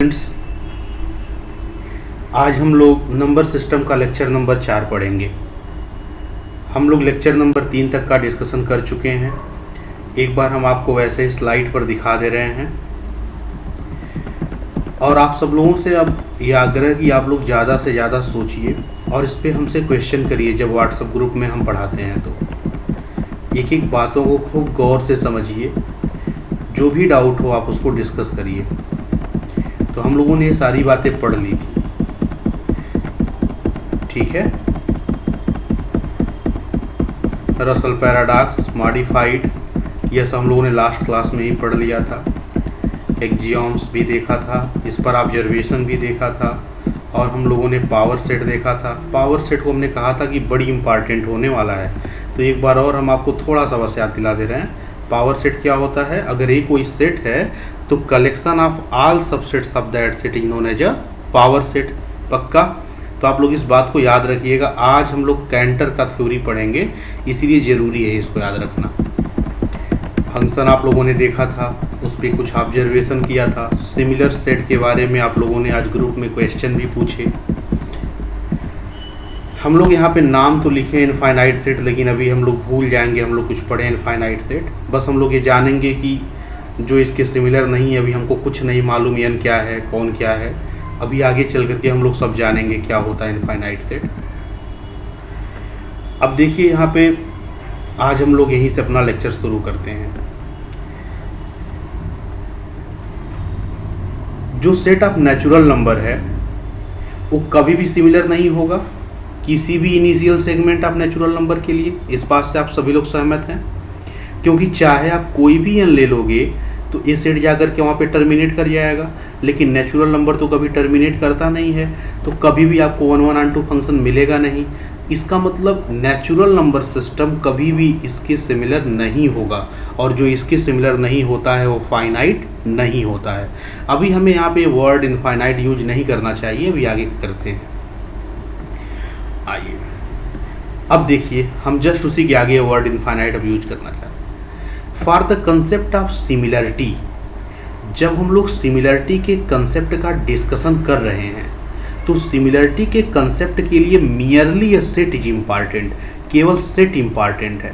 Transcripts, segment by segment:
Friends, आज हम लोग नंबर सिस्टम का लेक्चर नंबर 4 पढ़ेंगे। हम लोग लेक्चर नंबर 3 तक का डिस्कशन कर चुके हैं। एक बार हम आपको वैसे ही स्लाइड पर दिखा दे रहे हैं और आप सब लोगों से अब यह आग्रह कि आप लोग ज़्यादा से ज़्यादा सोचिए और इस पर हमसे क्वेश्चन करिए। जब व्हाट्सएप ग्रुप में हम पढ़ाते हैं तो एक एक बातों को खूब गौर से समझिए। जो भी डाउट हो आप उसको डिस्कस करिए। तो हम लोगों ने ये सारी बातें पढ़ ली थी, ठीक है। रसल पैराडॉक्स, मॉडिफाइड, यह सब हम लोगों ने लास्ट क्लास में ही पढ़ लिया था। एक्जियोम्स भी देखा था, इस पर ऑब्जर्वेशन भी देखा था और हम लोगों ने पावर सेट देखा था। पावर सेट को हमने कहा था कि बड़ी इंपॉर्टेंट होने वाला है, तो एक बार और हम आपको थोड़ा सा बस याद दिला दे रहे हैं। पावर सेट क्या होता है? अगर ये कोई सेट है तो collection of all subsets of that set is known as a power set. पक्का? तो आप लोग इस बात को याद रखिएगा। आज हम लोग कैंटर का थ्योरी पढ़ेंगे, इसीलिए ज़रूरी है इसको याद रखना। फंक्शन आप लोगों ने देखा था, उस पर कुछ ऑब्जर्वेशन किया था। सिमिलर सेट के बारे में आप लोगों ने आज ग्रुप में क्वेश्चन भी पूछे। हम लोग यहाँ पे नाम तो लिखे इनफाइनाइट सेट, लेकिन अभी हम लोग भूल जाएंगे हम लोग कुछ पढ़े इनफाइनाइट सेट। बस हम लोग ये जानेंगे कि जो इसके सिमिलर नहीं है, अभी हमको कुछ नहीं मालूम एन क्या है, कौन क्या है। अभी आगे चल करके हम लोग सब जानेंगे क्या होता है इनफाइनाइट सेट। अब देखिए यहाँ पे आज हम लोग यहीं से अपना लेक्चर शुरू करते हैं। जो सेट ऑफ नेचुरल नंबर है वो कभी भी सिमिलर नहीं होगा किसी भी initial segment of natural number के लिए। इस बात से आप सभी लोग सहमत हैं? क्योंकि चाहे आप कोई भी एन ले लोगे तो ये सेट जाकर के वहाँ पे टर्मिनेट कर जाएगा, लेकिन नेचुरल नंबर तो कभी टर्मिनेट करता नहीं है, तो कभी भी आपको 1 1 और 2 फंक्शन मिलेगा नहीं। इसका मतलब नेचुरल नंबर सिस्टम कभी भी इसके सिमिलर नहीं होगा, और जो इसके सिमिलर नहीं होता है वो फाइनाइट नहीं होता है। अभी हमें यहाँ पे वर्ड इनफाइनाइट यूज नहीं करना चाहिए, अभी आगे करते हैं। आइए अब देखिए, हम जस्ट उसी के आगे वर्ड इनफाइनाइट अब यूज करना चाहते हैं। For the concept of similarity, जब हम लोग सिमिलरिटी के कंसेप्ट का डिस्कशन कर रहे हैं तो सिमिलरिटी के कंसेप्ट के लिए merely a set is important, केवल सेट इम्पॉर्टेंट है,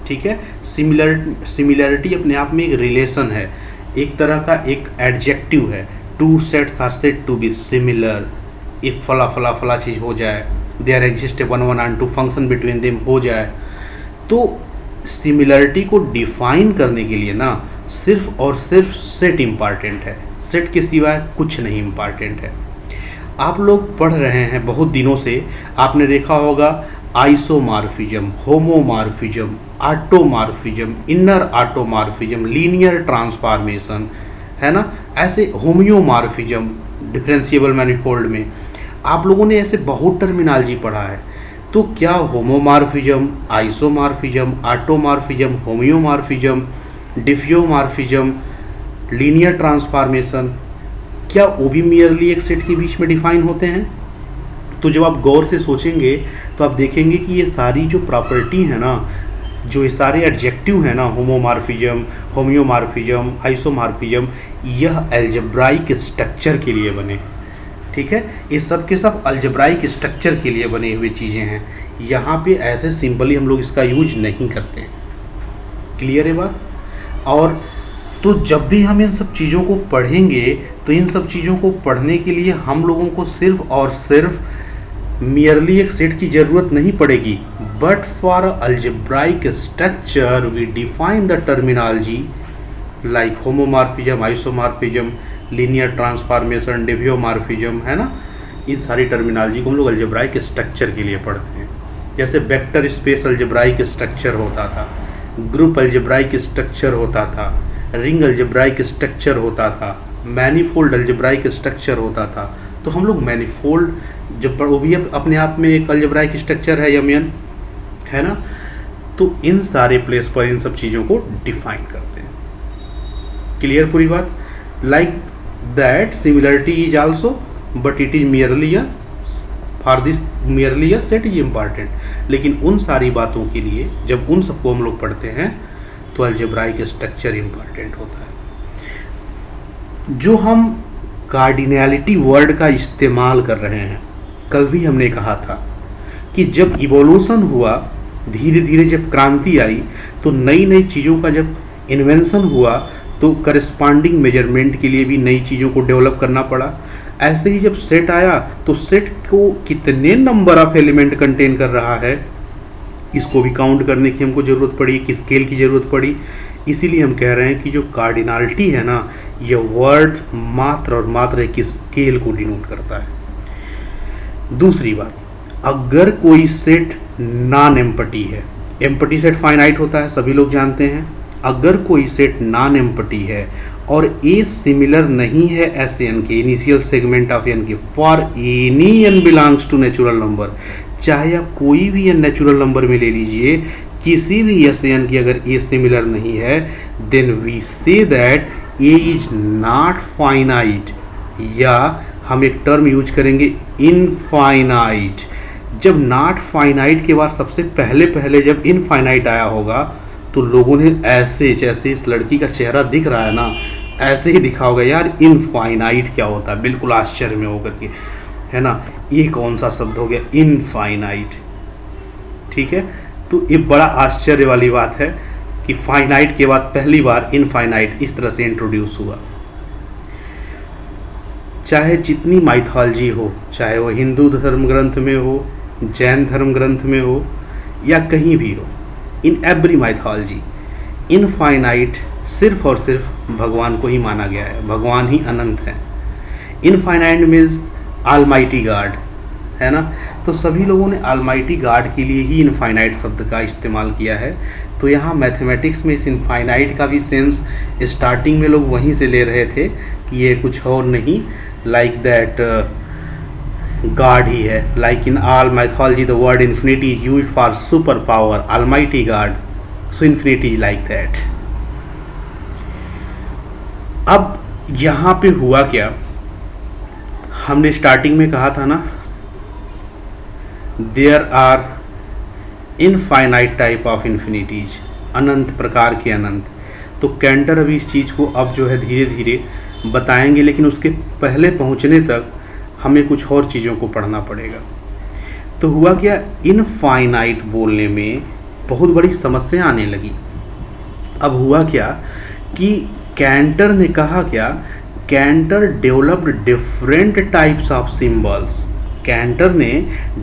ठीक है। सिमिलरिटी अपने आप में एक रिलेशन है, एक तरह का एक एडजेक्टिव है। Two sets are said to be similar, एक फला फला फला चीज़ हो जाए, देयर एग्जिस्ट 1 1 और 2 फंक्शन बिटवीन देम हो जाए। तो सिमिलरिटी को डिफाइन करने के लिए ना सिर्फ और सिर्फ सेट इम्पॉर्टेंट है, सेट के सिवाय कुछ नहीं इम्पॉर्टेंट है। आप लोग पढ़ रहे हैं बहुत दिनों से, आपने देखा होगा isomorphism, homomorphism, automorphism, inner automorphism, linear transformation, है ना। ऐसे होम्योमॉर्फिज्म, डिफरेंशिएबल मैनिफोल्ड में आप लोगों ने ऐसे बहुत टर्मिनोलॉजी पढ़ा है। तो क्या homomorphism, isomorphism, automorphism, homeomorphism, diffeomorphism, linear transformation, क्या वो भी मियरली एक सेट के बीच में डिफाइन होते हैं? तो जब आप गौर से सोचेंगे तो आप देखेंगे कि ये सारी जो प्रॉपर्टी है ना, जो ये सारे एडजेक्टिव है ना, होमोमॉर्फिज्म, होम्योमॉर्फिज्म, आइसोमॉर्फिज्म, यह अलजेब्राइक स्ट्रक्चर के लिए बने, ठीक है। ये सब के सब अलजेब्राइक स्ट्रक्चर के लिए बने हुए चीज़ें हैं। यहाँ पे ऐसे सिंपली हम लोग इसका यूज नहीं करते हैं। क्लियर है बात? और तो जब भी हम इन सब चीज़ों को पढ़ेंगे तो इन सब चीज़ों को पढ़ने के लिए हम लोगों को सिर्फ और सिर्फ मियरली एक सेट की ज़रूरत नहीं पड़ेगी, but for algebraic structure we define the terminology like homomorphism, isomorphism, linear transformation, diffeomorphism, है ना। इन सारी टर्मिनोलॉजी को हम लोग अलजेब्राइक स्ट्रक्चर के लिए पढ़ते हैं। जैसे वेक्टर स्पेस अलजेब्राइक स्ट्रक्चर होता था, ग्रुप अलजेब्राइक स्ट्रक्चर होता था, रिंग अलजेब्राइक स्ट्रक्चर होता था, मैनीफोल्ड अलजेब्राइक स्ट्रक्चर होता था। तो हम लोग मैनीफोल्ड जब वो भी अपने आप में एक अलजेब्राइक स्ट्रक्चर है, यमियन, है ना। तो इन सारे प्लेस पर इन सब चीज़ों को डिफाइन करते हैं। क्लियर पूरी बात? Like that similarity is also, but it is merely a for this merely a set is important. लेकिन उन सारी बातों के लिए जब उन सबको हम लोग पढ़ते हैं तो अलजेब्राइक स्ट्रक्चर इम्पॉर्टेंट होता है। जो हम कार्डिनैलिटी वर्ड का इस्तेमाल कर रहे हैं। कल भी हमने कहा था कि जब इवोल्यूशन हुआ, धीरे धीरे जब क्रांति आई, तो नई नई चीज़ों का जब इन्वेंशन हुआ तो करस्पॉन्डिंग मेजरमेंट के लिए भी नई चीज़ों को डेवलप करना पड़ा। ऐसे ही जब सेट आया तो सेट को कितने नंबर ऑफ एलिमेंट कंटेन कर रहा है, इसको भी काउंट करने की हमको ज़रूरत पड़ी, कि स्केल की ज़रूरत पड़ी। इसीलिए हम कह रहे हैं कि जो कार्डिनैलिटी है ना, ये वर्ड मात्र और मात्र एक स्केल को डिनोट करता है। दूसरी बात, अगर कोई सेट नॉन एम्पटी है, एम्पटी सेट फाइनाइट होता है, सभी लोग जानते हैं। अगर कोई सेट नॉन एम्पटी है और ए सिमिलर नहीं है S N K, initial segment of N K, for any N belongs to natural number, चाहे आप कोई भी एन नेचुरल नंबर में ले लीजिए, किसी भी एस एन की अगर ए सिमिलर नहीं है, देन वी से that A is not finite, या हम एक टर्म यूज करेंगे इनफाइनाइट। जब नॉट फाइनाइट के बाद सबसे पहले जब इनफाइनाइट आया होगा तो लोगों ने ऐसे, जैसे इस लड़की का चेहरा दिख रहा है ना, ऐसे ही दिखा होगा यार इनफाइनाइट क्या होता है, बिल्कुल आश्चर्य में होकर के, है ना, ये कौन सा शब्द हो गया इनफाइनाइट। ठीक है, तो ये बड़ा आश्चर्य वाली बात है कि फाइनाइट के बाद पहली बार इनफाइनाइट इस तरह से इंट्रोड्यूस हुआ। चाहे जितनी माइथोलॉजी हो, चाहे वो हिंदू धर्म ग्रंथ में हो, जैन धर्म ग्रंथ में हो, या कहीं भी हो, इन एवरी माइथोलॉजी इनफाइनाइट सिर्फ और सिर्फ भगवान को ही माना गया है। भगवान ही अनंत है। इनफाइनाइट मीन्स ऑलमाइटी गॉड, है ना। तो सभी लोगों ने ऑलमाइटी गॉड के लिए ही इनफाइनाइट शब्द का इस्तेमाल किया है। तो यहाँ मैथमेटिक्स में इस इनफाइनाइट का भी सेंस स्टार्टिंग में लोग वहीं से ले रहे थे कि ये कुछ और नहीं, लाइक दैट गॉड ही है। Like in all mythology the word infinity is used for super power, almighty God, so infinity is like that। अब यहाँ पे हुआ क्या, हमने स्टार्टिंग में कहा था ना, there are infinite type of infinities, अनंत प्रकार के अनंत। तो कैंटर अभी इस चीज़ को अब जो है धीरे धीरे बताएंगे, लेकिन उसके पहले पहुँचने तक हमें कुछ और चीज़ों को पढ़ना पड़ेगा। तो हुआ क्या, इनफाइनाइट बोलने में बहुत बड़ी समस्या आने लगी। अब हुआ क्या कि कैंटर ने कहा क्या, Cantor developed different types of symbols. Cantor ने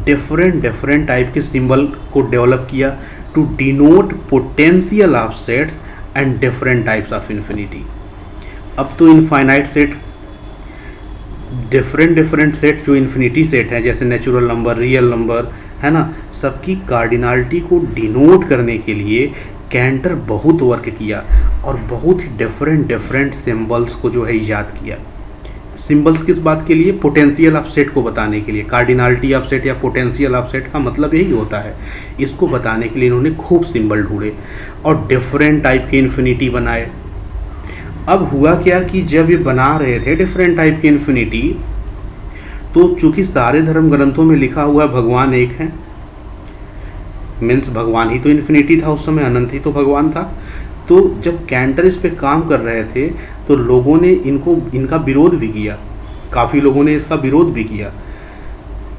डिफरेंट टाइप के सिंबल को डेवलप किया to denote potential of sets and different types of infinity. अब तो इनफाइनाइट सेट, डिफरेंट सेट जो इन्फिनिटी सेट है, जैसे नेचुरल नंबर, रियल नंबर, है ना, सबकी कार्डिनैलिटी को डिनोट करने के लिए कैंटर बहुत वर्क किया और बहुत ही डिफरेंट सिंबल्स को जो है ईजाद किया। सिंबल्स किस बात के लिए, पोटेंशियल ऑफ सेट को बताने के लिए। कार्डिनैलिटी ऑफ सेट या पोटेंशियल ऑफ सेट का मतलब यही होता है। इसको बताने के लिए इन्होंने खूब सिंबल ढूंढे और डिफरेंट टाइप के इन्फिनिटी बनाए। अब हुआ क्या कि जब ये बना रहे थे डिफरेंट टाइप की इन्फिनिटी, तो चूंकि सारे धर्म ग्रंथों में लिखा हुआ भगवान एक है, मीन्स भगवान ही तो इन्फिनिटी था उस समय, अनंत ही तो भगवान था। तो जब कैंटर इस पे काम कर रहे थे तो लोगों ने इनका विरोध भी किया, काफ़ी लोगों ने इसका विरोध भी किया।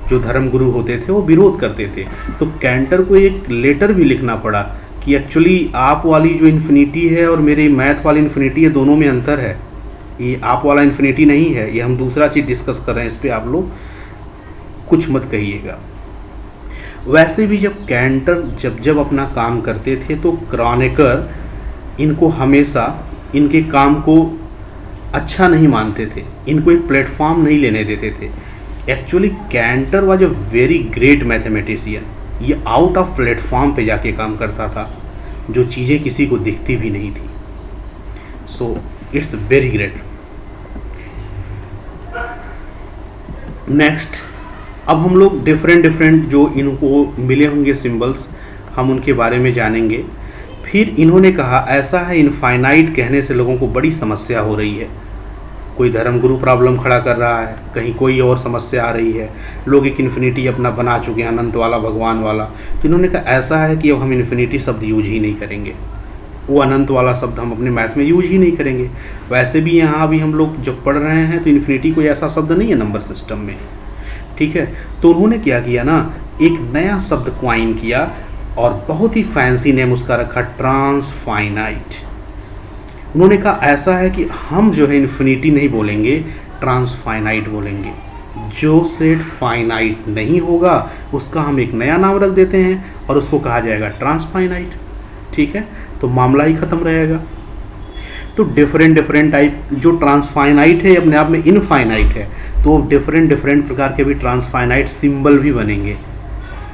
जो धर्म गुरु होते थे वो विरोध करते थे। तो कैंटर को एक लेटर भी लिखना पड़ा कि एक्चुअली आप वाली जो इन्फिनिटी है और मेरी मैथ वाली इन्फिनिटी है, दोनों में अंतर है। ये आप वाला इन्फिनिटी नहीं है, ये हम दूसरा चीज़ डिस्कस कर रहे हैं, इस पर आप लोग कुछ मत कहिएगा। वैसे भी जब कैंटर जब अपना काम करते थे तो क्रॉनिकर इनको हमेशा इनके काम को अच्छा नहीं मानते थे, इनको एक प्लेटफॉर्म नहीं लेने देते थे। Actually Cantor was a very great mathematician. ये आउट ऑफ प्लेटफॉर्म पे जाके काम करता था, जो चीज़ें किसी को दिखती भी नहीं थी। So it's very great. Next, अब हम लोग डिफरेंट जो इनको मिले होंगे सिंबल्स, हम उनके बारे में जानेंगे। फिर इन्होंने कहा ऐसा है, इनफाइनाइट कहने से लोगों को बड़ी समस्या हो रही है। कोई धर्मगुरु प्रॉब्लम खड़ा कर रहा है, कहीं कोई और समस्या आ रही है, लोग एक इन्फिनिटी अपना बना चुके हैं, अनंत वाला, भगवान वाला। तो इन्होंने कहा ऐसा है कि अब हम इन्फिनिटी शब्द यूज ही नहीं करेंगे। वो अनंत वाला शब्द हम अपने मैथ में यूज ही नहीं करेंगे। वैसे भी यहाँ अभी हम लोग जब पढ़ रहे हैं तो इन्फिनिटी कोई ऐसा शब्द नहीं है नंबर सिस्टम में, ठीक है। तो उन्होंने क्या किया ना, एक नया शब्द क्वाइन किया और बहुत ही फैंसी नेम उसका रखा, ट्रांसफाइनाइट। उन्होंने कहा ऐसा है कि हम जो है इन्फिनिटी नहीं बोलेंगे, ट्रांसफाइनाइट बोलेंगे। जो सेट फाइनाइट नहीं होगा उसका हम एक नया नाम रख देते हैं और उसको कहा जाएगा ट्रांसफाइनाइट, ठीक है। तो मामला ही खत्म रहेगा। तो डिफरेंट टाइप, जो ट्रांसफाइनाइट है अपने आप में इनफाइनाइट है, तो डिफरेंट प्रकार के भी ट्रांसफाइनाइट सिंबल भी बनेंगे।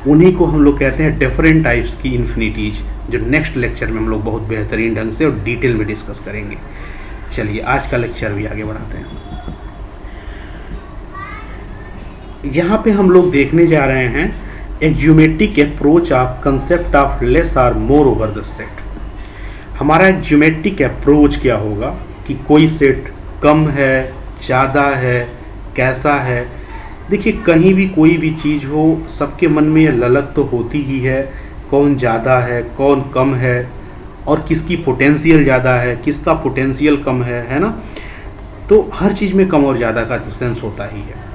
उन्हीं को हम लोग कहते हैं डिफरेंट टाइप्स की इन्फिनिटीज, जो नेक्स्ट लेक्चर में हम लोग बहुत बेहतरीन ढंग से और डिटेल में डिस्कस करेंगे। चलिए आज का लेक्चर भी आगे बढ़ाते हैं। यहाँ पे हम लोग देखने जा रहे हैं एक geometric approach of concept of less और मोर ओवर द सेट। हमारा एक ज्योमेट्रिक अप्रोच क्या होगा कि कोई सेट कम है, ज़्यादा है, कैसा है। देखिए कहीं भी कोई भी चीज़ हो, सबके मन में ये ललक तो होती ही है, कौन ज़्यादा है, कौन कम है, और किसकी पोटेंशियल ज़्यादा है, किसका पोटेंशियल कम है ना। तो हर चीज़ में कम और ज़्यादा का सेंस होता ही है।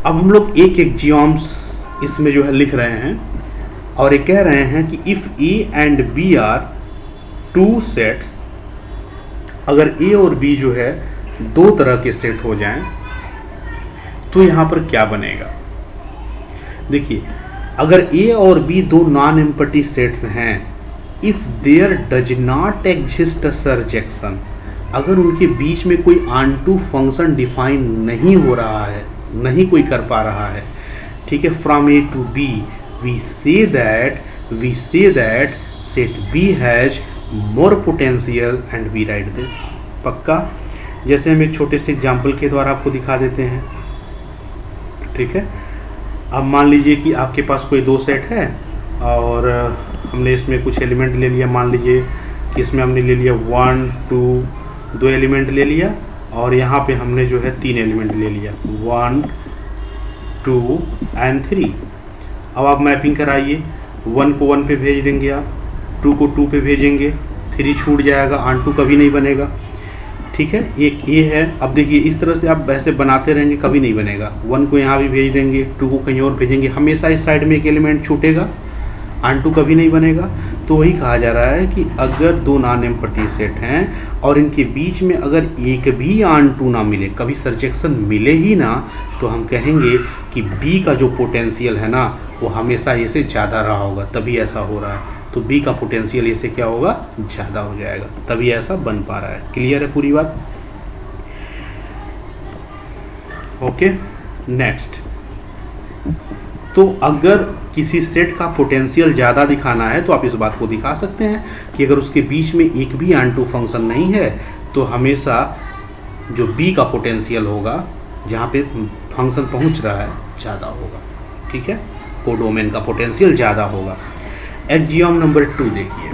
अब हम लोग एक एक जियोम्स इसमें जो है लिख रहे हैं और ये कह रहे हैं कि if A and B are two sets, अगर ए और बी जो है दो तरह के सेट हो जाएं तो यहाँ पर क्या बनेगा। देखिए अगर ए और बी दो नॉन एम्पटी सेट्स हैं, if there does not exist a surjection, अगर उनके बीच में कोई ऑनटू फंक्शन डिफाइन नहीं हो रहा है, नहीं कोई कर पा रहा है, ठीक है, from A to B we से that set B has more potential and we write this. पक्का, जैसे हम एक छोटे से एग्जाम्पल के द्वारा आपको दिखा देते हैं, ठीक है। अब मान लीजिए कि आपके पास कोई दो सेट है और हमने इसमें कुछ एलिमेंट ले लिया। मान लीजिए कि इसमें हमने ले लिया 1 2, दो एलिमेंट ले लिया, और यहाँ पे हमने जो है 3 एलिमेंट ले लिया, 1 2 एंड 3। अब आप मैपिंग कराइए, 1 को 1 पे भेज देंगे आप, 2 को 2 पे भेजेंगे, 3 छूट जाएगा, ऑन 2 कभी नहीं बनेगा, ठीक है। एक ये है। अब देखिए इस तरह से आप वैसे बनाते रहेंगे, कभी नहीं बनेगा। 1 को यहाँ भी भेज देंगे, 2 को कहीं और भेजेंगे, हमेशा इस साइड में एक एलिमेंट छूटेगा, ऑन 2 कभी नहीं बनेगा। तो वही कहा जा रहा है कि अगर दो नॉन एम्पटी सेट हैं और इनके बीच में अगर एक भी ऑन 2 ना मिले, कभी सर्जेक्शन मिले ही ना, तो हम कहेंगे कि बी का जो पोटेंशियल है ना वो हमेशा ए से ज़्यादा रहा होगा, तभी ऐसा हो रहा है। तो बी का पोटेंशियल ए से क्या होगा, ज़्यादा हो जाएगा, तभी ऐसा बन पा रहा है। क्लियर है पूरी बात? Okay, next. तो अगर किसी सेट का पोटेंशियल ज़्यादा दिखाना है तो आप इस बात को दिखा सकते हैं कि अगर उसके बीच में एक भी ऑन 2 फंक्शन नहीं है तो हमेशा जो बी का पोटेंशियल होगा, जहाँ पे फंक्शन पहुँच रहा है, ज़्यादा होगा, ठीक है। कोडोमेन का पोटेंशियल ज़्यादा होगा। एक्सियोम नंबर 2 देखिए,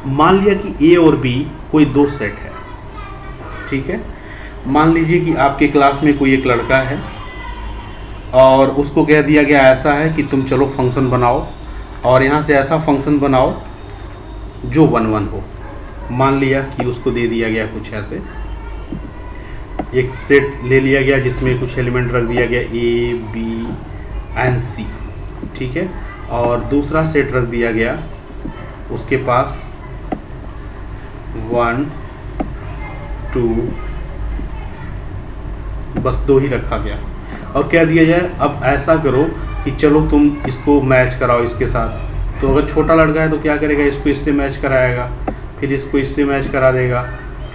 मान लिया कि ए और बी कोई दो सेट है, ठीक है। मान लीजिए कि आपके क्लास में कोई एक लड़का है और उसको कह दिया गया ऐसा है कि तुम चलो फंक्शन बनाओ और यहाँ से ऐसा फंक्शन बनाओ जो 1 1 हो। मान लिया कि उसको दे दिया गया कुछ ऐसे, एक सेट ले लिया गया जिसमें कुछ एलिमेंट रख दिया गया ए बी एंड सी, ठीक है, और दूसरा सेट रख दिया गया उसके पास 1 2, बस 2 ही रखा गया और कह दिया जाए अब ऐसा करो कि चलो तुम इसको मैच कराओ इसके साथ। तो अगर छोटा लड़का है तो क्या करेगा, इसको इससे मैच कराएगा, फिर इसको इससे मैच करा देगा,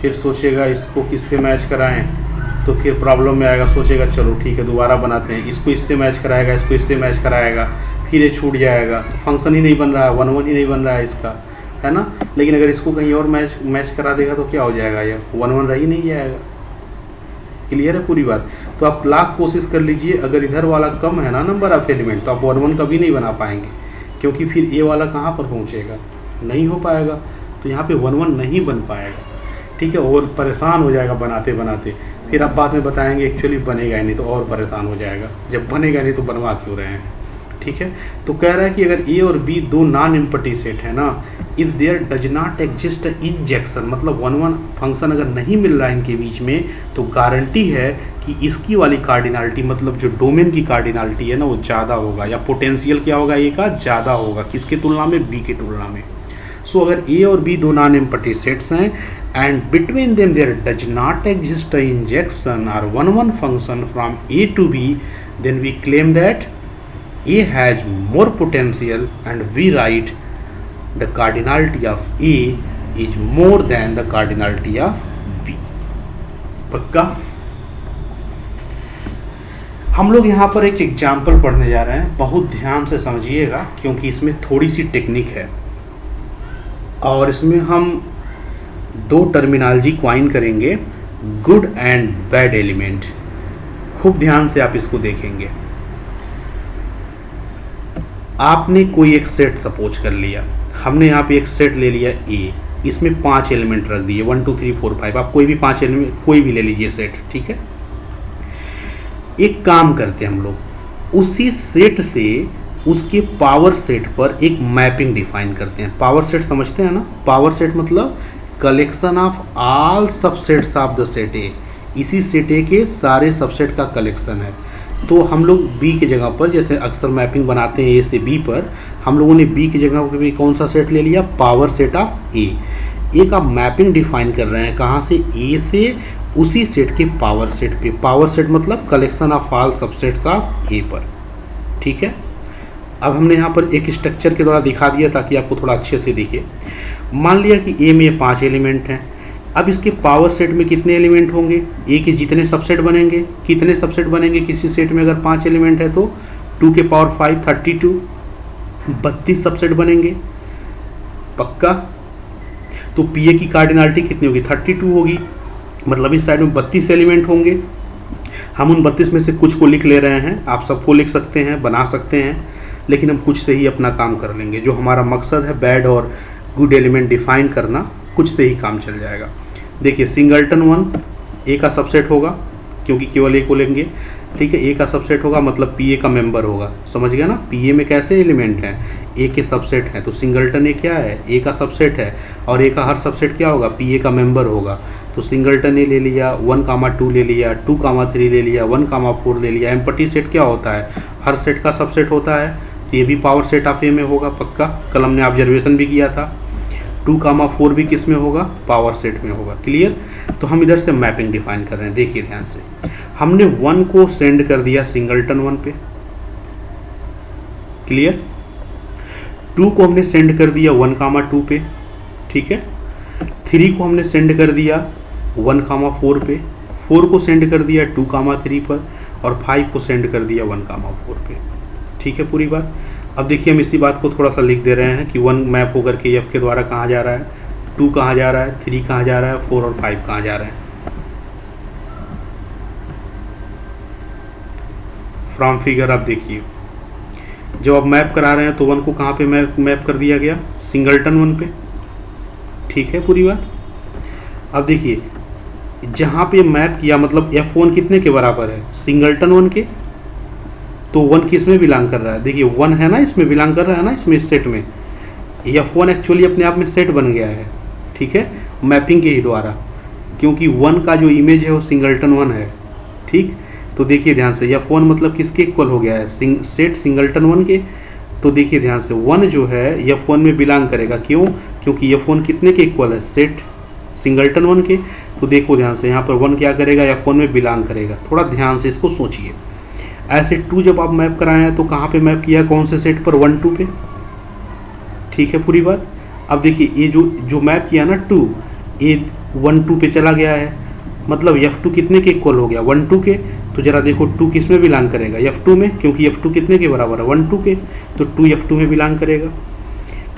फिर सोचेगा इसको किससे मैच कराएं, तो फिर प्रॉब्लम में आएगा, सोचेगा चलो ठीक है दोबारा बनाते हैं, इसको इससे मैच कराएगा, इसको इससे मैच कराएगा, फिर ये छूट जाएगा, तो फंक्शन ही नहीं बन रहा है, 1 1 ही नहीं बन रहा है इसका, है ना। लेकिन अगर इसको कहीं और मैच करा देगा तो क्या हो जाएगा, ये 1 1 रह ही नहीं जाएगा। क्लियर है पूरी बात? तो आप लाख कोशिश कर लीजिए, अगर इधर वाला कम है ना नंबर ऑफ एलिमेंट, तो आप 1 1 कभी नहीं बना पाएंगे, क्योंकि फिर ए वाला कहाँ पर पहुँचेगा, नहीं हो पाएगा। तो यहाँ पे 1 1 नहीं बन पाएगा, ठीक है, और परेशान हो जाएगा बनाते बनाते। फिर आप बाद में बताएंगे एक्चुअली बनेगा ही नहीं, तो और परेशान हो जाएगा, जब बनेगा नहीं तो बनवा क्यों रहे हैं, ठीक है। तो कह रहा है कि अगर ए और बी दो नॉन एम्प्टी सेट है ना, if there does not exist injection, मतलब वन वन फंक्शन अगर नहीं मिल रहा है इनके बीच में, तो गारंटी है कि इसकी वाली कार्डिनलिटी, मतलब जो डोमेन की कार्डिनलिटी है ना, वो ज़्यादा होगा, या पोटेंशियल क्या होगा ए का ज़्यादा होगा, किसके तुलना में, बी की तुलना में। सो अगर ए और बी दो नॉन एम्प्टी सेट्स हैं and between them there does not exist a injection or one function from A to B, then we claim that A has more potential and we write the cardinality of A is more than the cardinality of B। पक्का? हम लोग यहाँ पर एक example पढ़ने जा रहे हैं, बहुत ध्यान से समझिएगा क्योंकि इसमें थोड़ी सी टेक्निक है और इसमें हम दो टर्मिनोलॉजी क्वाइन करेंगे, गुड एंड बैड एलिमेंट। खूब ध्यान से आप इसको देखेंगे। आपने कोई एक सेट सपोज कर लिया, हमने यहाँ पे एक सेट ले लिया ए, इसमें 5 एलिमेंट रख दिए, 1 2 3 4 5, आप कोई भी 5 एलिमेंट कोई भी ले लीजिए सेट, ठीक है। एक काम करते हैं हम लोग, उसी सेट से उसके पावर सेट पर एक मैपिंग डिफाइन करते हैं। पावर सेट समझते हैं ना, पावर सेट मतलब collection of all subsets of the set ए, इसी सेट ए के सारे सबसेट का कलेक्शन है। तो हम लोग बी की जगह पर, जैसे अक्सर मैपिंग बनाते हैं ए से बी पर, हम लोगों ने बी की जगह पर भी कौन सा सेट ले लिया, पावर सेट ऑफ ए। एक आप मैपिंग डिफाइन कर रहे हैं, कहाँ से, ए से उसी सेट के पावर सेट पे। पावर सेट मतलब collection of all subsets of A पर, ठीक है। अब हमने यहाँ पर एक स्ट्रक्चर के द्वारा दिखा दिया ताकि आपको थोड़ा अच्छे से दिखे। मान लिया कि ए में 5 एलिमेंट हैं, अब इसके पावर सेट में कितने एलिमेंट होंगे, ए के जितने सबसेट बनेंगे, कितने सबसेट बनेंगे किसी सेट में, अगर 5 एलिमेंट है तो 2 के पावर 5 32, 32 सबसेट बनेंगे। पक्का? तो पी ए की कार्डिनलिटी कितनी होगी, 32 होगी, मतलब इस साइड में 32 एलिमेंट होंगे। हम उन 32 में से कुछ को लिख ले रहे हैं, आप सबको लिख सकते हैं, बना सकते हैं, लेकिन हम कुछ से ही अपना काम कर लेंगे। जो हमारा मकसद है बैड और गुड एलिमेंट डिफाइन करना, कुछ से ही काम चल जाएगा। देखिए सिंगलटन 1 ए का सबसेट होगा, क्योंकि केवल ए को लेंगे, ठीक है। ए का सबसेट होगा मतलब पी ए का मेंबर होगा, समझ गया ना। पी ए में कैसे एलिमेंट हैं, ए के सबसेट हैं, तो सिंगलटन ए क्या है, ए का सबसेट है, और ए का हर सबसेट क्या होगा, पी ए का मेंबर होगा। तो सिंगलटन ए ले लिया, 1, 2 ले लिया, 2, 3 ले लिया, 1, 4 ले लिया। एम्प्टी सेट क्या होता है, हर सेट का सबसेट होता है, ये भी पावर सेट ऑफ ए में होगा। पक्का? कल हमने ऑब्जर्वेशन भी किया था। 2, 4 भी किस में होगा, पावर सेट में होगा। क्लियर? तो हम इधर से मैपिंग डिफाइन कर रहे हैं, देखिए ध्यान से। हमने 1 को सेंड कर दिया सिंगलटन 1 पे, क्लियर। 2 को हमने सेंड कर दिया 1, 2 पे, ठीक है। 3 को हमने सेंड कर दिया 1, 4 पे, 4 को सेंड कर दिया 2, 3 पर, और 5 को सेंड कर दिया 1, 4 पे, ठीक है पूरी बात। अब देखिए हम इसी बात को थोड़ा सा लिख दे रहे हैं कि 1 मैप होकर के एफ के द्वारा कहाँ जा रहा है, 2 कहाँ जा रहा है, 3 कहाँ जा रहा है, 4 और 5 कहाँ जा रहे हैं। फ्रॉम फिगर आप देखिए, जब आप मैप करा रहे हैं तो 1 को कहाँ पे मैप कर दिया गया, सिंगलटन 1 पे, ठीक है पूरी बात। अब देखिए जहाँ पे मैप किया, मतलब F1 कितने के बराबर है, सिंगलटन 1 के, तो 1 किस में बिलोंग कर रहा है, देखिए 1 है ना, इसमें बिलोंग कर रहा है ना, इसमें इस सेट में। F1 एक्चुअली अपने आप में सेट बन गया है, ठीक है, मैपिंग के ही द्वारा, क्योंकि 1 का जो इमेज है वो सिंगलटन 1 है, ठीक। तो देखिए ध्यान से, F1 मतलब किसके इक्वल हो गया है, सेट सिंगलटन 1 के। तो देखिए ध्यान से, 1 जो है F1 में बिलोंग करेगा, क्यों, क्योंकि F1 कितने के इक्वल है, सेट सिंगलटन 1 के। तो देखो ध्यान से, यहाँ पर 1 क्या करेगा, F1 में बिलोंग करेगा। थोड़ा ध्यान से इसको सोचिए। ऐसे 2 जब आप मैप कराए हैं तो कहाँ पे मैप किया, कौन से सेट पर, 1 2 पे, ठीक है पूरी बात। अब देखिए ये जो मैप किया ना 2, ये 1 2 पे चला गया है, मतलब F2 कितने के इक्वल हो गया, 1 2 के। तो जरा देखो 2 किस में बिलोंग करेगा, F2 में, क्योंकि F2 कितने के बराबर है, 1 2 के, तो 2 F2 में बिलोंग करेगा।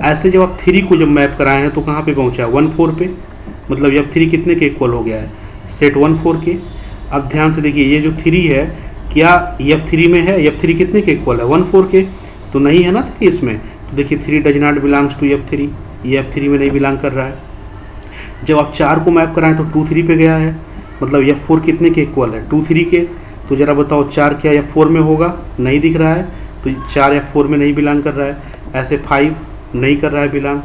ऐसे जब आप 3 को जब मैप कराए हैं तो कहाँ पे पहुँचा, 1 4 पे, मतलब F3 कितने के इक्वल हो गया है, सेट 1 4 के। अब ध्यान से देखिए, ये जो 3 है क्या F3 में है, F3 कितने के इक्वल है, 1 4 के, तो नहीं है ना 3 इसमें। तो देखिए 3 does not belongs to F3, ये F3 में नहीं बिलोंग कर रहा है। जब आप 4 को मैप कराएं तो 2 3 पे गया है, मतलब F4 कितने के इक्वल है, 2 3 के। तो जरा बताओ 4 क्या F4 में होगा, नहीं दिख रहा है, तो 4F4 में नहीं बिलोंग कर रहा है, ऐसे 5 नहीं कर रहा है बिलोंग।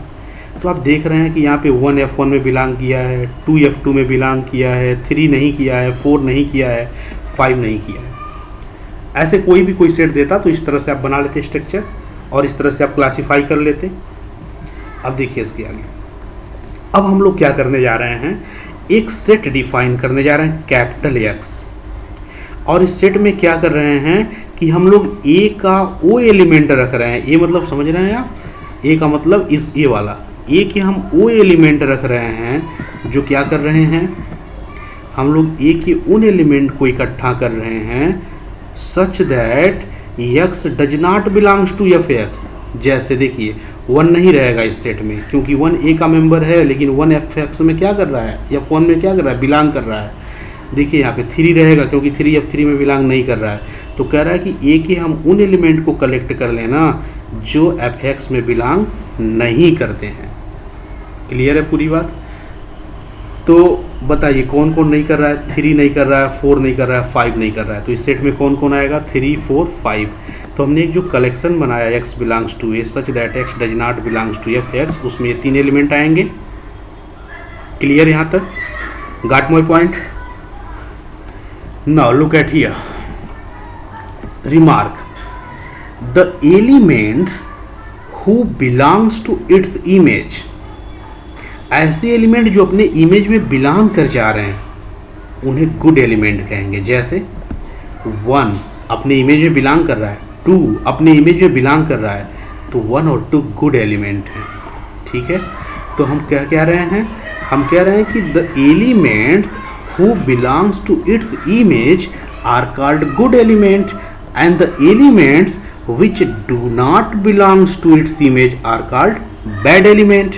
तो आप देख रहे हैं कि यहाँ पे 1F1 में बिलोंग किया है, 2F2 में बिलोंग किया है, 3 नहीं किया है, 4 नहीं किया है, 5 नहीं किया है। ऐसे कोई भी कोई सेट देता तो इस तरह से आप बना लेते स्ट्रक्चर और इस तरह से आप क्लासीफाई कर लेते। अब देखिए इसके आगे, अब हम लोग क्या करने जा रहे हैं, एक सेट डिफाइन करने जा रहे हैं कैपिटल X, और इस सेट में क्या कर रहे हैं कि हम लोग A का O एलिमेंट रख रहे हैं। A मतलब समझ रहे हैं आप, A का मतलब इस A वाला A के हम O एलिमेंट रख रहे हैं, जो क्या कर रहे हैं, हम लोग A के उन एलिमेंट को इकट्ठा कर रहे हैं such that X does not belongs to Fx। जैसे देखिए 1 नहीं रहेगा इस सेट में, क्योंकि 1 A का मेंबर है, लेकिन 1 Fx में क्या कर रहा है, F1 में क्या कर रहा है, बिलोंग कर रहा है। देखिए यहाँ पे 3 रहेगा, क्योंकि 3 F3 में बिलोंग नहीं कर रहा है। तो कह रहा है कि A के हम उन एलिमेंट को कलेक्ट कर लेना जो Fx में बिलोंग नहीं करते हैं। क्लियर है पूरी बात? तो बताइए कौन कौन नहीं कर रहा है, 3 नहीं कर रहा है, 4 नहीं कर रहा है, 5 नहीं कर रहा है। तो इस सेट में कौन कौन आएगा, 3, 4, 5। तो हमने एक जो कलेक्शन बनाया X belongs to A such that X does not belongs to Fx, उसमें ये 3 एलिमेंट आएंगे। क्लियर यहाँ तक? Got my point? Now look at here, remark the elements who belongs to its image. ऐसे एलिमेंट जो अपने image में belong कर जा रहे हैं उन्हें गुड एलिमेंट कहेंगे। जैसे 1 अपने इमेज में बिलोंग कर रहा है, 2 अपने इमेज में बिलोंग कर रहा है, तो 1 और 2 गुड एलिमेंट हैं। ठीक है, तो हम क्या कह रहे हैं, हम कह रहे हैं कि the element who belongs to its image are called good element and the elements which do not belongs to its image are called bad element।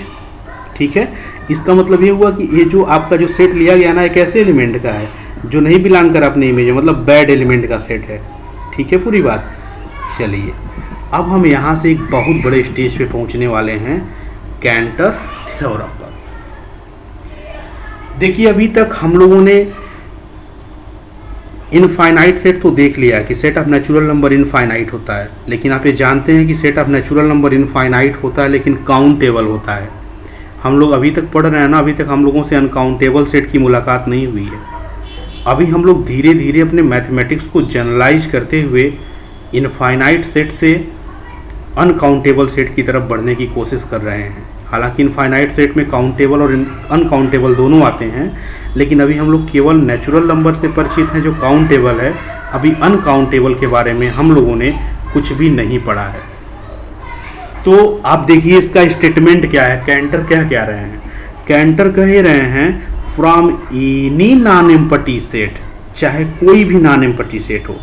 ठीक है, इसका मतलब ये हुआ कि ये जो आपका जो सेट लिया गया ना, एक ऐसे एलिमेंट का है जो नहीं बिलोंग कर अपने इमेज में, मतलब बैड एलिमेंट का सेट है। ठीक है पूरी बात? चलिए अब हम यहाँ से एक बहुत बड़े स्टेज पे पहुँचने वाले हैं, कैंटर थ्योरम पर। देखिए अभी तक हम लोगों ने इनफाइनाइट सेट तो देख लिया कि set of natural number infinite होता है, लेकिन आप ये जानते हैं कि set of natural number infinite होता है लेकिन काउंटेबल होता है। हम लोग अभी तक पढ़ रहे हैं ना, अभी तक हम लोगों से अनकाउंटेबल सेट की मुलाकात नहीं हुई है। अभी हम लोग धीरे धीरे अपने मैथमेटिक्स को जनरलाइज करते हुए इनफाइनाइट सेट से अनकाउंटेबल सेट की तरफ बढ़ने की कोशिश कर रहे हैं। हालांकि इनफाइनाइट सेट में काउंटेबल और अनकाउंटेबल दोनों आते हैं, लेकिन अभी हम लोग केवल नेचुरल नंबर से परिचित हैं जो काउंटेबल है। अभी अनकाउंटेबल के बारे में हम लोगों ने कुछ भी नहीं पढ़ा है। तो आप देखिए इसका स्टेटमेंट क्या है, कैंटर क्या कह रहे हैं, कैंटर कह रहे हैं from any non empty set, चाहे कोई भी नॉन एम्पटी सेट हो,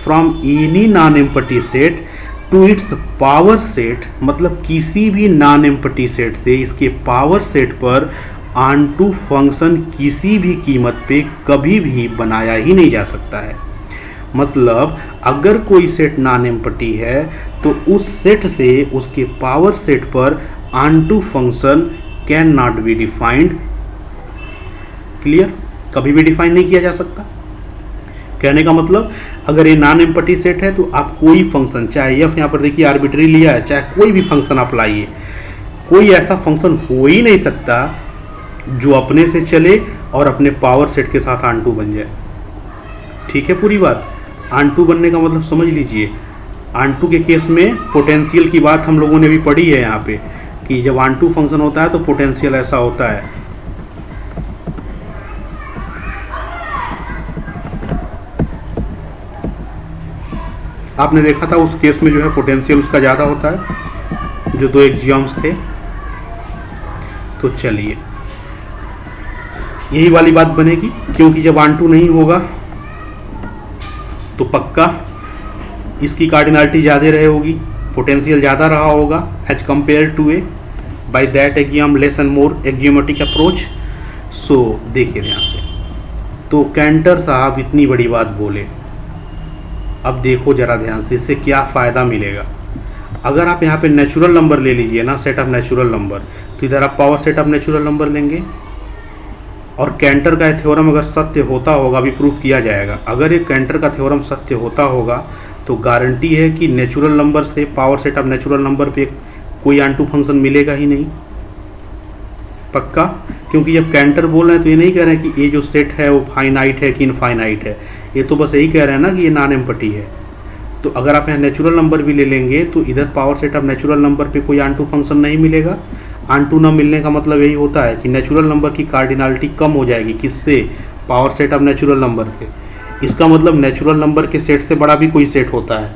from any non empty set to its power set, मतलब किसी भी नॉन एम्पटी सेट से इसके पावर सेट पर ऑनटू फंक्शन किसी भी कीमत पे कभी भी बनाया ही नहीं जा सकता है। मतलब अगर कोई सेट नॉन एम्पटी है तो उस सेट से उसके पावर सेट पर onto function can not be defined. Clear? कभी भी डिफाइन नहीं किया जा सकता। कहने का मतलब अगर ये नॉन एम्पटी सेट है तो आप कोई फंक्शन, चाहे एफ यहाँ पर देखिए आर्बिट्री लिया है, चाहे कोई भी फंक्शन आप लाइए, कोई ऐसा फंक्शन हो ही नहीं सकता जो अपने से चले और अपने पावर सेट के साथ ऑनटू बन जाए। ठीक है पूरी बात? ऑनटू बनने का मतलब समझ लीजिए, ऑनटू के केस में पोटेंशियल की बात हम लोगों ने भी पढ़ी है यहाँ पे कि जब ऑनटू फंक्शन होता है तो पोटेंशियल ऐसा होता है। आपने देखा था उस केस में जो है पोटेंशियल उसका ज़्यादा होता है, जो 2 एक्सियम्स थे। तो चलिए यही वाली बात बनेगी, क्योंकि जब ऑनटू नहीं होगा तो पक्का इसकी कार्डिनलिटी ज़्यादा रहे होगी, पोटेंशियल ज़्यादा रहा होगा as compared to A, by that axiom less and more axiomatic approach. So देखिए ध्यान से, तो कैंटर साहब इतनी बड़ी बात बोले, अब देखो जरा ध्यान से इससे क्या फ़ायदा मिलेगा। अगर आप यहाँ पे नेचुरल नंबर ले लीजिए ना, सेट ऑफ नेचुरल नंबर, तो इधर आप power set of natural number लेंगे और कैंटर का थ्योरम अगर सत्य होता होगा, अभी प्रूफ किया जाएगा, अगर ये कैंटर का थ्योरम सत्य होता होगा तो तो गारंटी है कि नेचुरल नंबर से power set of natural number पे कोई आंटू फंक्शन मिलेगा ही नहीं, पक्का। क्योंकि जब कैंटर बोल रहे हैं तो ये नहीं कह रहे हैं कि ये जो सेट है वो फाइनाइट है कि इनफाइनाइट है, ये तो बस यही कह रहे हैं ना कि ये नॉन एम्प्टी है। तो अगर आप यहाँ नेचुरल नंबर भी ले लेंगे तो इधर power set of natural number पे कोई आंटू फंक्शन नहीं मिलेगा। आंटू न मिलने का मतलब यही होता है कि नेचुरल नंबर की कार्डिनलिटी कम हो जाएगी, किससे? Power set of natural number से। इसका मतलब नेचुरल नंबर के सेट से बड़ा भी कोई सेट होता है,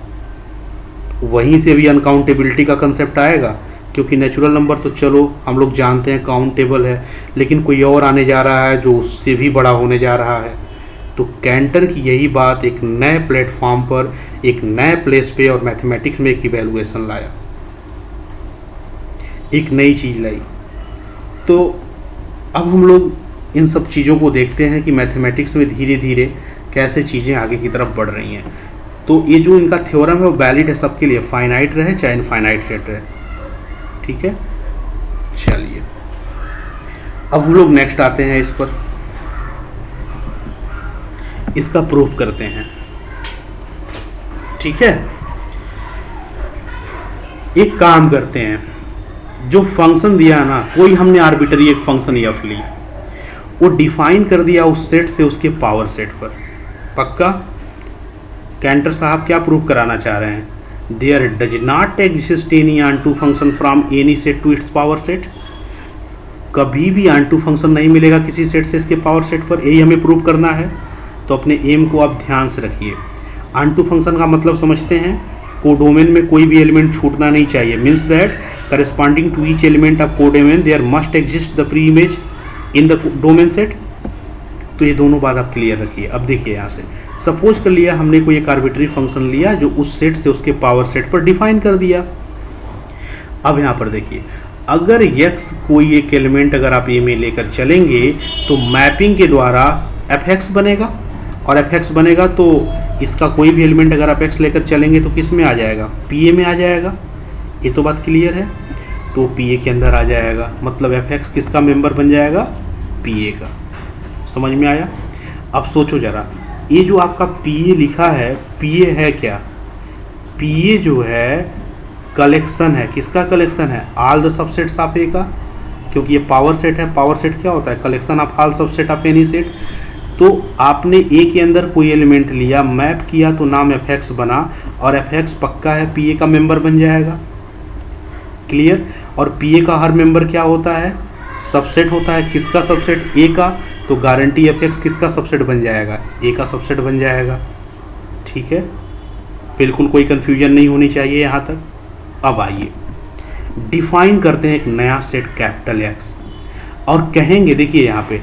वहीं से भी अनकाउंटेबिलिटी का कंसेप्ट आएगा। क्योंकि नेचुरल नंबर तो चलो हम लोग जानते हैं काउंटेबल है, लेकिन कोई और आने जा रहा है जो उससे भी बड़ा होने जा रहा है। तो कैंटर की यही बात एक नए प्लेटफॉर्म पर, एक नए प्लेस पे और मैथमेटिक्स में एक इवैल्यूएशन लाया, एक नई चीज़ लाई। तो अब हम लोग इन सब चीज़ों को देखते हैं कि मैथमेटिक्स में धीरे धीरे कैसे चीज़ें आगे की तरफ बढ़ रही हैं। तो ये जो इनका थ्योरम है वो वैलिड है सबके लिए, फाइनाइट रहे चाहे इनफाइनाइट सेट रहे, ठीक है। चलिए अब हम लोग नेक्स्ट आते हैं इस पर, इसका प्रूफ करते हैं, ठीक है। एक काम करते हैं, जो फंक्शन दिया ना, कोई हमने आर्बिटरी एक फंक्शन एफ ली, वो डिफाइन कर दिया उस सेट से उसके पावर सेट पर, पक्का। कैंटर साहब क्या प्रूफ कराना चाह रहे हैं? There does not exist any onto function from any set to its power set. कभी भी आंटू फंक्शन नहीं मिलेगा किसी सेट से इसके पावर सेट पर, यही हमें प्रूफ करना है। तो अपने एम को आप ध्यान से रखिए। आंटू फंक्शन का मतलब समझते हैं, कोडोमेन में कोई भी एलिमेंट छूटना नहीं चाहिए, means that corresponding to each element of codomain there must exist the pre image in the domain set. तो ये दोनों बात आप क्लियर रखिए। अब देखिए यहाँ से सपोज कर लिया हमने कोई एक आर्बिट्री फंक्शन लिया जो उस सेट से उसके पावर सेट पर डिफाइन कर दिया। अब यहाँ पर देखिए, अगर x कोई एक एलिमेंट अगर आप ए में लेकर चलेंगे तो मैपिंग के द्वारा fx बनेगा, और fx बनेगा तो इसका कोई भी एलिमेंट अगर आप x लेकर चलेंगे तो किस में आ जाएगा? pa में आ जाएगा। ये तो बात क्लियर है। तो pa के अंदर आ जाएगा, मतलब fx किसका मेंबर बन जाएगा? pa का। समझ में आया? अब सोचो जरा, ये जो आपका pa लिखा है, pa है क्या? pa जो है कलेक्शन है, किसका कलेक्शन है? ऑल द सबसेट्स ऑफ ए का, क्योंकि ये पावर सेट है। पावर सेट क्या होता है? Collection of all subset of any set. तो आपने ए के अंदर कोई एलिमेंट लिया, मैप किया तो नाम fx बना, और fx पक्का है pa का मेंबर बन जाएगा। क्लियर? और pa का हर मेंबर क्या होता है? सबसेट होता है। किसका सबसेट? a का। तो गारंटी fx किसका सबसेट बन जाएगा? a का सबसेट बन जाएगा। ठीक है, बिल्कुल कोई कंफ्यूजन नहीं होनी चाहिए यहाँ तक। अब आइए डिफाइन करते हैं एक नया सेट कैपिटल X, और कहेंगे, देखिए यहाँ पे,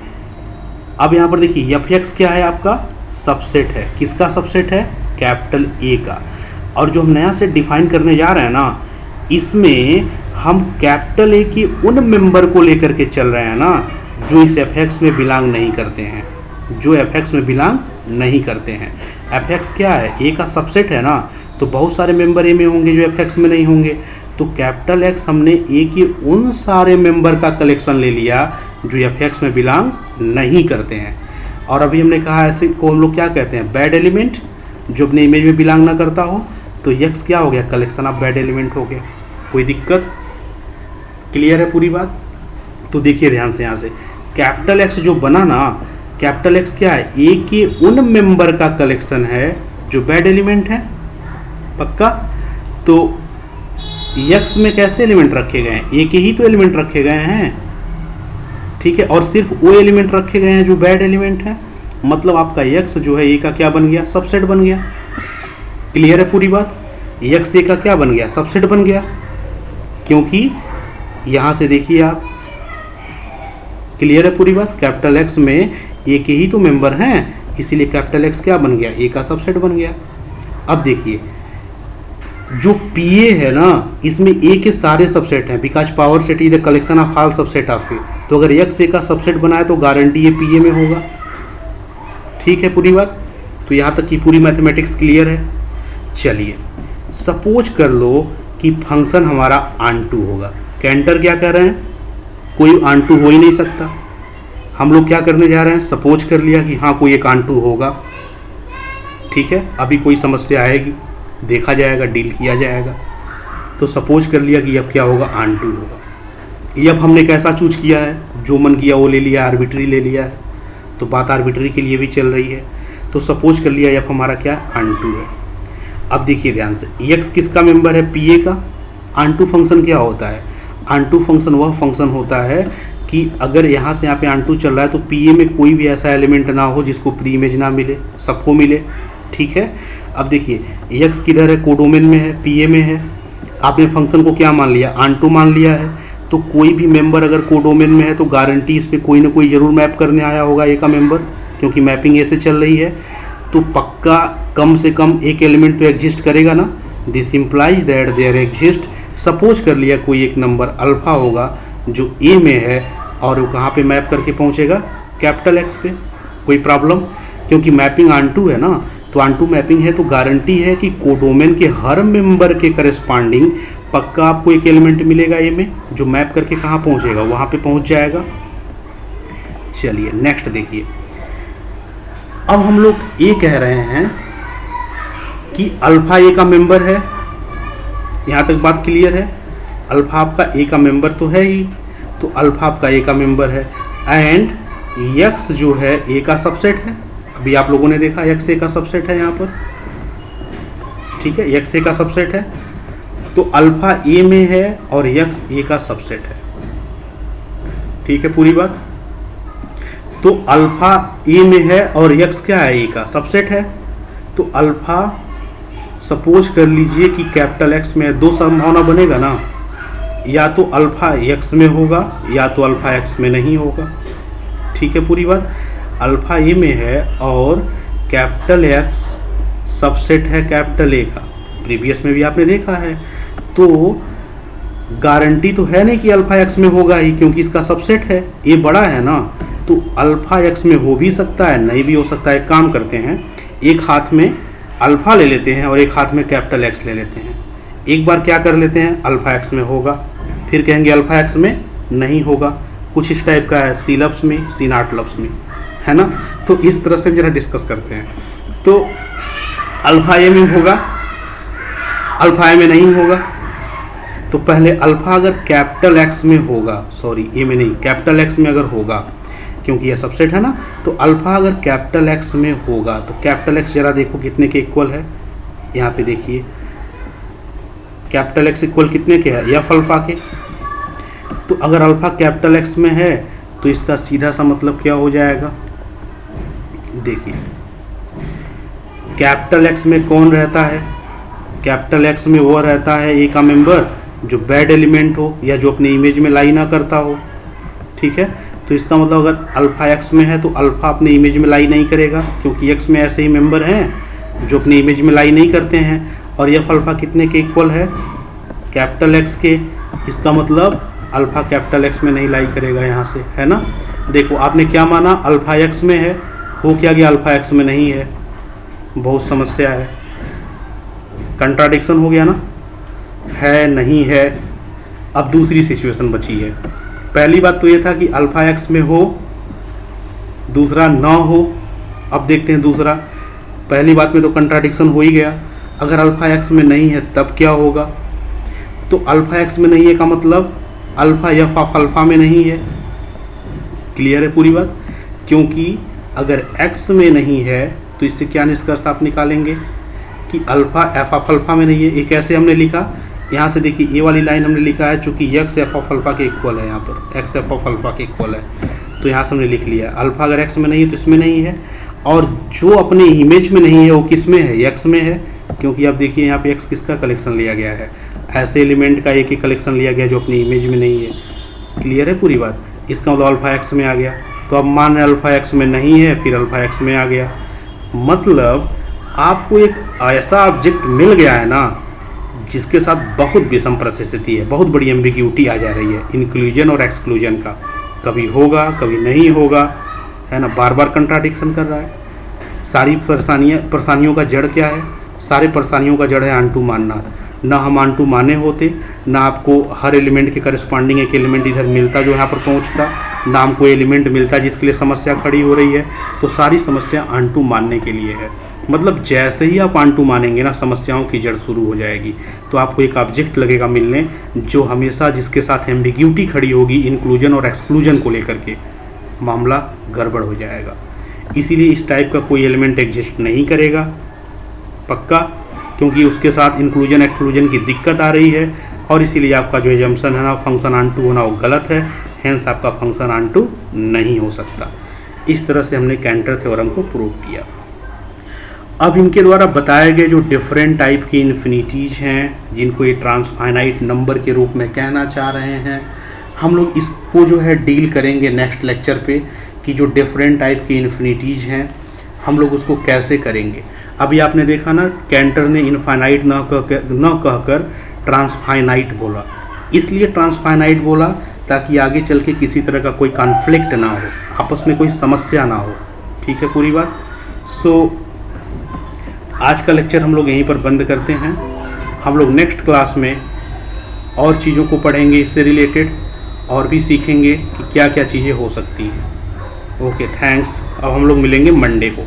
अब यहाँ पर देखिए fx क्या है? आपका सबसेट है। किसका सबसेट है? कैपिटल A का। और जो हम नया सेट डिफाइन करने जा रहे हैं ना, इसमें हम कैपिटल A की उन मेंबर को लेकर के चल रहे हैं ना जो इस fx में बिलोंग नहीं करते हैं, जो fx में बिलोंग नहीं करते हैं। fx क्या है? A का सबसेट है ना, तो बहुत सारे मेंबर ए में होंगे जो fx में नहीं होंगे। तो कैपिटल X हमने ए के उन सारे मेंबर का कलेक्शन ले लिया जो fx में बिलोंग नहीं करते हैं। और अभी हमने कहा ऐसे को हम लोग क्या कहते हैं? बैड एलिमेंट, जो अपने इमेज में बिलोंग ना करता हो। तो x क्या हो गया? कलेक्शन ऑफ बैड एलिमेंट हो गया। कोई दिक्कत? क्लियर है पूरी बात? तो देखिए ध्यान से, यहाँ से कैपिटल X जो बना ना, कैपिटल X क्या है? ए के उन मेंबर का कलेक्शन है जो बैड एलिमेंट है, पक्का। तो x में कैसे एलिमेंट रखे गए हैं? ए के ही तो एलिमेंट रखे गए हैं, ठीक है। और सिर्फ वो एलिमेंट रखे गए हैं जो बैड एलिमेंट है, मतलब आपका x जो है ए का क्या बन गया? सबसेट बन गया। क्लियर है पूरी बात? x ए का क्या बन गया? सबसेट बन गया। क्योंकि यहां से देखिए आप, क्लियर है पूरी बात? कैपिटल X में ए के ही तो मेंबर हैं, इसीलिए कैपिटल X क्या बन गया? ए का सबसेट बन गया। अब देखिए जो PA है ना, इसमें A के सारे सबसेट हैं, because power set is the collection of all subset of A. तो अगर X A का सबसेट बनाए तो गारंटी ये PA में होगा। ठीक है पूरी बात? तो यहाँ तक की पूरी मैथमेटिक्स क्लियर है। चलिए सपोज कर लो कि फंक्शन हमारा आंटू होगा। कैंटर क्या कह रहे हैं? कोई आंटू हो ही नहीं सकता। हम लोग क्या करने जा रहे हैं? सपोज कर लिया कि हाँ कोई एक आंटू होगा। ठीक है, अभी कोई समस्या आएगी? देखा जाएगा, डील किया जाएगा। तो सपोज कर लिया कि अब क्या होगा, ऑन टू होगा। ये अब हमने कैसा चूज किया है, जो मन किया वो ले लिया, आर्बिट्री ले लिया है, तो बात आर्बिट्री के लिए भी चल रही है। तो सपोज कर लिया अब हमारा क्या ऑन टू है। अब देखिए ध्यान से, एक्स किसका मेंबर है, पीए का। ऑन टू फंक्शन क्या होता है, ऑन टू फंक्शन वह फंक्शन होता है कि अगर यहाँ से यहाँ पे ऑन टू चल रहा है तो पीए में कोई भी ऐसा एलिमेंट ना हो जिसको प्री इमेज ना मिले, सबको मिले, ठीक है। अब देखिए एक्स किधर है, कोडोमेन में है, पीए में है। आपने फंक्शन को क्या मान लिया, ऑन टू मान लिया है। तो कोई भी मेंबर अगर कोडोमेन में है तो गारंटी इस पर कोई ना कोई जरूर मैप करने आया होगा ए का मेंबर, क्योंकि मैपिंग ऐसे चल रही है। तो पक्का कम से कम एक एलिमेंट तो एग्जिस्ट करेगा ना। This implies that there exist, suppose कर लिया कोई एक नंबर अल्फा होगा जो ए में है और वो कहाँ पे मैप करके पहुँचेगा, कैपिटल एक्स पे। कोई प्रॉब्लम, क्योंकि मैपिंग ऑन टू है ना, तो ऑन टू मैपिंग है तो गारंटी है कि कोडोमेन के हर मेंबर के करस्पॉन्डिंग पक्का आपको एक एलिमेंट मिलेगा ए में, जो मैप करके कहाँ पहुँचेगा, वहाँ पे पहुँच जाएगा। चलिए नेक्स्ट देखिए, अब हम लोग ये कह रहे हैं कि अल्फा ए का मेंबर है। यहाँ तक बात क्लियर है, अल्फा आपका ए का मेंबर तो है ही, तो अल्फा आपका ए का मेंबर है। एंड एक्स जो है ए का सबसेट है। अभी आप लोगों ने देखा एक्स ए का सबसेट है यहाँ पर, ठीक है, एक्स ए का सबसेट है। तो अल्फा ए में है और एक्स ए का सबसेट है, ठीक है पूरी बात। तो अल्फा ए में है और एक्स क्या है, ए का सबसेट है। तो अल्फा सपोज कर लीजिए कि कैपिटल एक्स में, दो संभावना बनेगा ना, या तो अल्फा एक्स में होगा या तो अल्फा एक्स में नहीं होगा, ठीक है पूरी बात। अल्फा ए में है और कैपिटल एक्स सबसेट है कैपिटल ए का, प्रीवियस में भी आपने देखा है। तो गारंटी तो है नहीं कि अल्फा एक्स में होगा ही, क्योंकि इसका सबसेट है, ए बड़ा है ना। तो अल्फा एक्स में हो भी सकता है, नहीं भी हो सकता है। काम करते हैं, एक हाथ में अल्फा ले लेते हैं और एक हाथ में कैपिटल एक्स ले लेते हैं। एक बार क्या कर लेते हैं, अल्फा एक्स में होगा, फिर कहेंगे अल्फा एक्स में नहीं होगा। कुछ इस टाइप का है, सी लफ्स में, सी नॉट लफ्स में, है ना। तो इस तरह से जरा डिस्कस करते हैं। तो अल्फा ए में होगा, अल्फा ए में नहीं होगा। तो पहले अल्फा अगर कैपिटल एक्स में होगा, सॉरी ए में नहीं, कैपिटल एक्स में अगर होगा, क्योंकि यह सबसेट है ना, तो अल्फा अगर कैपिटल एक्स में होगा तो कैपिटल एक्स जरा देखो कितने के इक्वल है। यहाँ पे देखिए कैपिटल एक्स इक्वल कितने के है, एफ अल्फा के। तो अगर अल्फा कैपिटल एक्स में है तो इसका सीधा सा मतलब क्या हो जाएगा, देखिए कैपिटल एक्स में कौन रहता है, कैपिटल एक्स में वो रहता है ए का मेंबर जो बैड एलिमेंट हो या जो अपने इमेज में लाई ना करता हो, ठीक है। तो इसका मतलब अगर अल्फा एक्स में है तो अल्फा अपने इमेज में लाई नहीं करेगा, क्योंकि एक्स में ऐसे ही मेंबर हैं जो अपने इमेज में लाई नहीं करते हैं। और एफ अल्फा कितने के इक्वल है, कैपिटल एक्स के। इसका मतलब अल्फा कैपिटल एक्स में नहीं लाई करेगा यहाँ से, है ना। देखो आपने क्या माना, अल्फा एक्स में है, हो क्या गया, अल्फा एक्स में नहीं है। बहुत समस्या है, कंट्राडिक्शन हो गया ना, है नहीं है। अब दूसरी सिचुएशन बची है। पहली बात तो ये था कि अल्फा एक्स में हो, दूसरा ना हो। अब देखते हैं दूसरा। पहली बात में तो कंट्राडिक्शन हो ही गया, अगर अल्फा एक्स में नहीं है तब क्या होगा। तो अल्फा एक्स में नहीं है का मतलब अल्फा एफ ऑफ अल्फा में नहीं है। क्लियर है पूरी बात, क्योंकि अगर एक्स में नहीं है तो इससे क्या निष्कर्ष आप निकालेंगे कि अल्फा एफ ऑफ अल्फा में नहीं है। ये कैसे हमने लिखा, यहाँ से देखिए ये वाली लाइन हमने लिखा है चूंकि एक्स एफ ऑफ अल्फा के इक्वल है, यहाँ पर एक्स एफ ऑफ अल्फा के इक्वल है, तो यहाँ से हमने लिख लिया अल्फा अगर एक्स में नहीं है तो इसमें नहीं है। और जो अपने इमेज में नहीं है वो किस में है, एक्स में है, क्योंकि आप देखिए यहाँ पे एक्स किसका कलेक्शन लिया गया है, ऐसे एलिमेंट का एक ही कलेक्शन लिया गया जो अपनी इमेज में नहीं है। क्लियर है पूरी बात, इसका मतलब अल्फा एक्स में आ गया। तो अब मान रहे अल्फा एक्स में नहीं है, फिर अल्फा एक्स में आ गया, मतलब आपको एक ऐसा ऑब्जेक्ट मिल गया है ना जिसके साथ बहुत विषम परिस्थिति है, बहुत बड़ी एम्बिग्यूटी आ जा रही है इंक्लूजन और एक्सक्लूजन का, कभी होगा कभी नहीं होगा, है ना, बार बार कंट्राडिक्शन कर रहा है। सारी परेशानियों का जड़ क्या है, सारे परेशानियों का जड़ है ऑन-टू मानना। ना हम ऑन-टू माने होते, ना आपको हर एलिमेंट के करस्पॉन्डिंग एक एलिमेंट इधर मिलता जो यहाँ पर पहुँचता, ना हमको एलिमेंट मिलता जिसके लिए समस्या खड़ी हो रही है। तो सारी समस्या ऑन-टू मानने के लिए है। मतलब जैसे ही आप ऑन टू मानेंगे ना, समस्याओं की जड़ शुरू हो जाएगी। तो आपको एक ऑब्जेक्ट लगेगा मिलने जो हमेशा जिसके साथ एम्बिग्यूटी खड़ी होगी इंक्लूजन और एक्सक्लूजन को लेकर के, मामला गड़बड़ हो जाएगा। इसीलिए इस टाइप का कोई एलिमेंट एग्जिस्ट नहीं करेगा पक्का, क्योंकि उसके साथ इंक्लूजन एक्सक्लूजन की दिक्कत आ रही है, और इसीलिए आपका जो एजम्पशन है ना फंक्शन ऑन टू होना वो गलत है, हेंस आपका फंक्शन ऑन टू नहीं हो सकता। इस तरह से हमने कैंटर थ्योरम को प्रूव किया। अब इनके द्वारा बताए गए जो डिफरेंट टाइप की इन्फिनिटीज हैं, जिनको ये ट्रांसफाइनाइट नंबर के रूप में कहना चाह रहे हैं, हम लोग इसको जो है डील करेंगे नेक्स्ट लेक्चर पे, कि जो डिफरेंट टाइप की इन्फिनिटीज हैं हम लोग उसको कैसे करेंगे। अभी आपने देखा ना, कैंटर ने इनफाइनाइट न कहकर ट्रांसफाइनाइट बोला, इसलिए ट्रांसफाइनाइट बोला ताकि आगे चल के किसी तरह का कोई कॉन्फ्लिक्ट ना हो, आपस में कोई समस्या ना हो। ठीक है पूरी बात। आज का लेक्चर हम लोग यहीं पर बंद करते हैं। हम लोग नेक्स्ट क्लास में और चीज़ों को पढ़ेंगे इससे रिलेटेड, और भी सीखेंगे कि क्या क्या चीज़ें हो सकती हैं। Okay thanks. अब हम लोग मिलेंगे मंडे को।